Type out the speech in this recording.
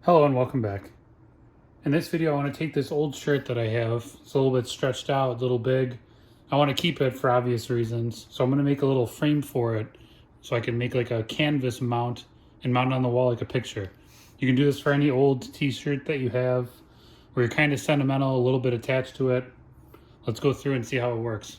Hello and welcome back. In this video, I want to take this old shirt that I have. It's a little bit stretched out, a little big. I want to keep it for obvious reasons. So I'm going to make a little frame for it so I can make like a canvas mount and mount it on the wall like a picture. You can do this for any old t-shirt that you have where you're kind of sentimental, a little bit attached to it. Let's go through and see how it works.